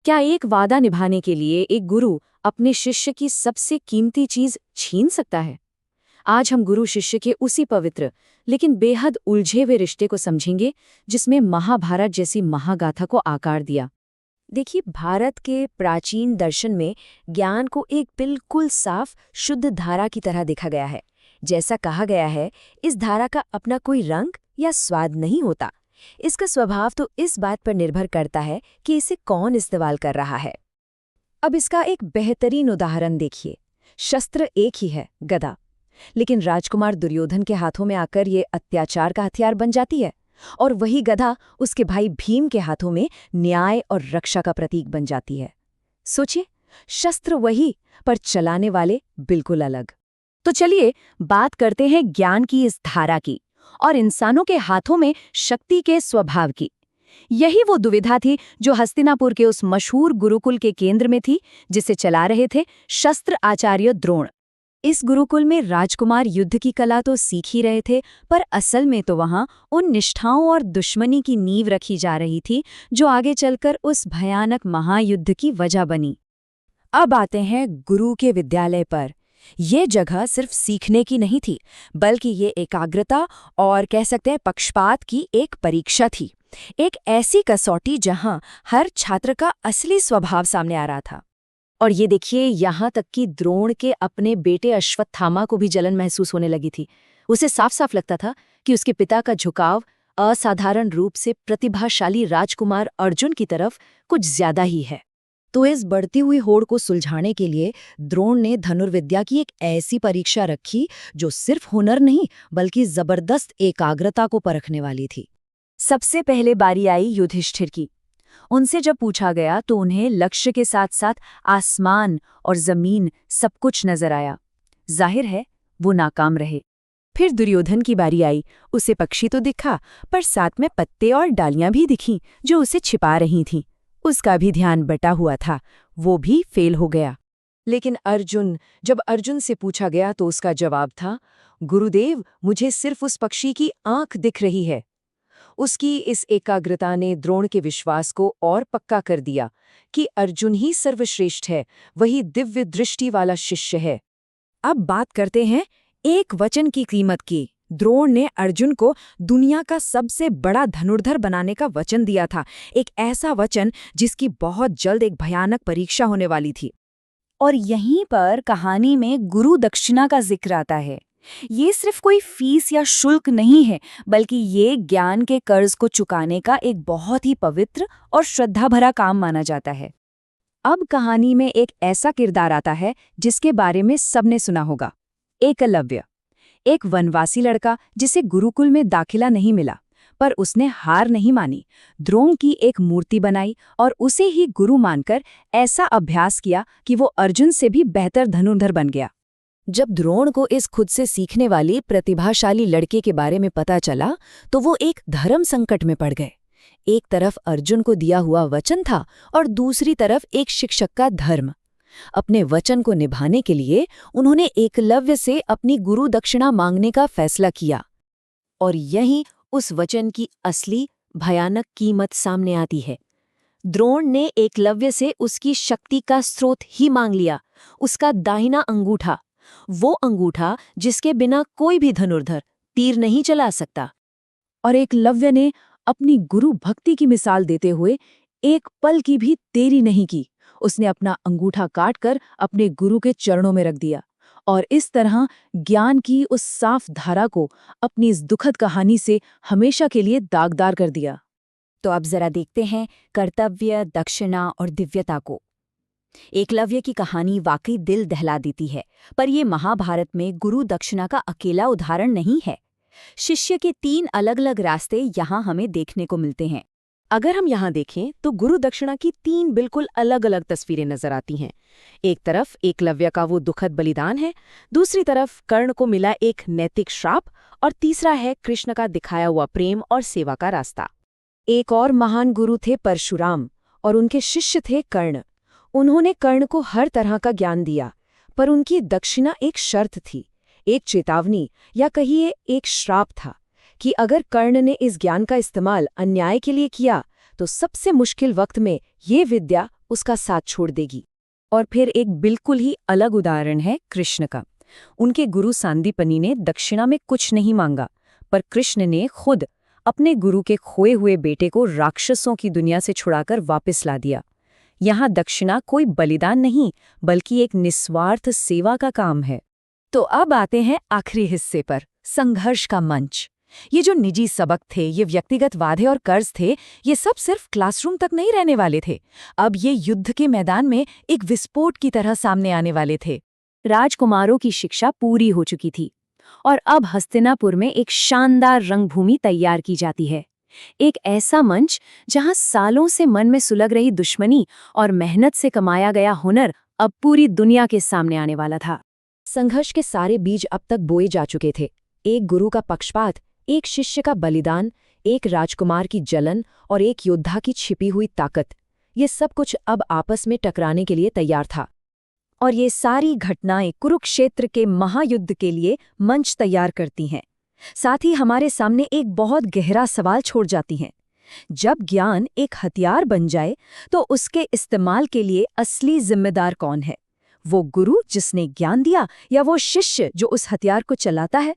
क्या एक वादा निभाने के लिए एक गुरु अपने शिष्य की सबसे कीमती चीज छीन सकता है? आज हम गुरु शिष्य के उसी पवित्र लेकिन बेहद उलझे हुए रिश्ते को समझेंगे जिसमें महाभारत जैसी महागाथा को आकार दिया। देखिए, भारत के प्राचीन दर्शन में ज्ञान को एक बिल्कुल साफ शुद्ध धारा की तरह देखा गया है। जैसा कहा गया है, इस धारा का अपना कोई रंग या स्वाद नहीं होता। इसका स्वभाव तो इस बात पर निर्भर करता है कि इसे कौन इस्तेमाल कर रहा है। अब इसका एक बेहतरीन उदाहरण देखिए। शस्त्र एक ही है, गदा, लेकिन राजकुमार दुर्योधन के हाथों में आकर ये अत्याचार का हथियार बन जाती है, और वही गदा उसके भाई भीम के हाथों में न्याय और रक्षा का प्रतीक बन जाती है। सोचिए, शस्त्र वही पर चलाने वाले बिल्कुल अलग। तो चलिए बात करते हैं ज्ञान की इस धारा की और इंसानों के हाथों में शक्ति के स्वभाव की। यही वो दुविधा थी जो हस्तिनापुर के उस मशहूर गुरुकुल के केंद्र में थी, जिसे चला रहे थे शस्त्र आचार्य द्रोण। इस गुरुकुल में राजकुमार युद्ध की कला तो सीख ही रहे थे, पर असल में तो वहां उन निष्ठाओं और दुश्मनी की नींव रखी जा रही थी जो आगे चलकर उस भयानक महायुद्ध की वजह बनी। अब आते हैं गुरु के विद्यालय पर। ये जगह सिर्फ सीखने की नहीं थी, बल्कि ये एकाग्रता और कह सकते हैं पक्षपात की एक परीक्षा थी। एक ऐसी कसौटी जहां हर छात्र का असली स्वभाव सामने आ रहा था। और ये देखिए, यहाँ तक कि द्रोण के अपने बेटे अश्वत्थामा को भी जलन महसूस होने लगी थी। उसे साफ साफ लगता था कि उसके पिता का झुकाव असाधारण रूप से प्रतिभाशाली राजकुमार अर्जुन की तरफ कुछ ज्यादा ही है। तो इस बढ़ती हुई होड़ को सुलझाने के लिए द्रोण ने धनुर्विद्या की एक ऐसी परीक्षा रखी जो सिर्फ हुनर नहीं बल्कि जबरदस्त एकाग्रता को परखने वाली थी। सबसे पहले बारी आई युधिष्ठिर की। उनसे जब पूछा गया तो उन्हें लक्ष्य के साथ साथ आसमान और जमीन सब कुछ नजर आया। जाहिर है वो नाकाम रहे। फिर दुर्योधन की बारी आई। उसे पक्षी तो दिखा, पर साथ में पत्ते और डालियां भी दिखीं जो उसे छिपा रही थीं। उसका भी ध्यान बटा हुआ था, वो भी फेल हो गया। लेकिन जब अर्जुन से पूछा गया तो उसका जवाब था, गुरुदेव, मुझे सिर्फ उस पक्षी की आंख दिख रही है। उसकी इस एकाग्रता ने द्रोण के विश्वास को और पक्का कर दिया कि अर्जुन ही सर्वश्रेष्ठ है, वही दिव्य दृष्टि वाला शिष्य है। अब बात करते हैं एक वचन की कीमत की। द्रोण ने अर्जुन को दुनिया का सबसे बड़ा धनुर्धर बनाने का वचन दिया था, एक ऐसा वचन जिसकी बहुत जल्द एक भयानक परीक्षा होने वाली थी। और यहीं पर कहानी में गुरु दक्षिणा का जिक्र आता है। ये सिर्फ कोई फीस या शुल्क नहीं है, बल्कि ये ज्ञान के कर्ज को चुकाने का एक बहुत ही पवित्र और श्रद्धा भरा काम माना जाता है। अब कहानी में एक ऐसा किरदार आता है जिसके बारे में सबने सुना होगा, एकलव्य। एक वनवासी लड़का जिसे गुरुकुल में दाखिला नहीं मिला, पर उसने हार नहीं मानी। द्रोण की एक मूर्ति बनाई और उसे ही गुरु मानकर ऐसा अभ्यास किया कि वो अर्जुन से भी बेहतर धनुर्धर बन गया। जब द्रोण को इस खुद से सीखने वाली प्रतिभाशाली लड़के के बारे में पता चला तो वो एक धर्म संकट में पड़ गए। एक तरफ अर्जुन को दिया हुआ वचन था और दूसरी तरफ एक शिक्षक का धर्म। अपने वचन को निभाने के लिए उन्होंने एकलव्य से अपनी गुरु दक्षिणा मांगने का फैसला किया। और यहीं उस वचन की असली भयानक कीमत सामने आती है। द्रोण ने एकलव्य से उसकी शक्ति का स्रोत ही मांग लिया, उसका दाहिना अंगूठा, वो अंगूठा जिसके बिना कोई भी धनुर्धर तीर नहीं चला सकता। और एकलव्य ने अपनी गुरु भक्ति की मिसाल देते हुए एक पल की भी देरी नहीं की। उसने अपना अंगूठा काटकर अपने गुरु के चरणों में रख दिया और इस तरह ज्ञान की उस साफ धारा को अपनी इस दुखद कहानी से हमेशा के लिए दागदार कर दिया। तो अब जरा देखते हैं कर्तव्य, दक्षिणा और दिव्यता को। एकलव्य की कहानी वाकई दिल दहला देती है, पर यह महाभारत में गुरु दक्षिणा का अकेला उदाहरण नहीं है। शिष्य के 3 अलग-अलग रास्ते यहाँ हमें देखने को मिलते हैं। अगर हम यहाँ देखें तो गुरु दक्षिणा की 3 बिल्कुल अलग-अलग तस्वीरें नजर आती हैं। एक तरफ एकलव्य का वो दुखद बलिदान है, दूसरी तरफ कर्ण को मिला एक नैतिक श्राप, और तीसरा है कृष्ण का दिखाया हुआ प्रेम और सेवा का रास्ता। एक और महान गुरु थे परशुराम और उनके शिष्य थे कर्ण। उन्होंने कर्ण को हर तरह का ज्ञान दिया, पर उनकी दक्षिणा एक शर्त थी, एक चेतावनी या कहिए एक श्राप था कि अगर कर्ण ने इस ज्ञान का इस्तेमाल अन्याय के लिए किया तो सबसे मुश्किल वक्त में ये विद्या उसका साथ छोड़ देगी। और फिर एक बिल्कुल ही अलग उदाहरण है कृष्ण का। उनके गुरु सांदीपनि ने दक्षिणा में कुछ नहीं मांगा, पर कृष्ण ने खुद अपने गुरु के खोए हुए बेटे को राक्षसों की दुनिया से छुड़ाकर वापस ला दिया। यहाँ दक्षिणा कोई बलिदान नहीं, बल्कि एक निस्वार्थ सेवा का काम है। तो अब आते हैं आखिरी हिस्से पर, संघर्ष का मंच। ये जो निजी सबक थे, ये व्यक्तिगत वादे और कर्ज थे, ये सब सिर्फ क्लासरूम तक नहीं रहने वाले थे। अब ये युद्ध के मैदान में एक विस्फोट की तरह सामने आने वाले थे। राजकुमारों की शिक्षा पूरी हो चुकी थी और अब हस्तिनापुर में एक शानदार रंगभूमि तैयार की जाती है। एक ऐसा मंच जहां सालों से मन में सुलग रही दुश्मनी और मेहनत से कमाया गया हुनर अब पूरी दुनिया के सामने आने वाला था। संघर्ष के सारे बीज अब तक बोए जा चुके थे। एक गुरु का पक्षपात, एक शिष्य का बलिदान, एक राजकुमार की जलन और एक योद्धा की छिपी हुई ताकत, ये सब कुछ अब आपस में टकराने के लिए तैयार था। और ये सारी घटनाएं कुरुक्षेत्र के महायुद्ध के लिए मंच तैयार करती हैं। साथ ही हमारे सामने एक बहुत गहरा सवाल छोड़ जाती हैं। जब ज्ञान एक हथियार बन जाए, तो उसके इस्तेमाल के लिए असली जिम्मेदार कौन है? वो गुरु जिसने ज्ञान दिया, या वो शिष्य जो उस हथियार को चलाता है?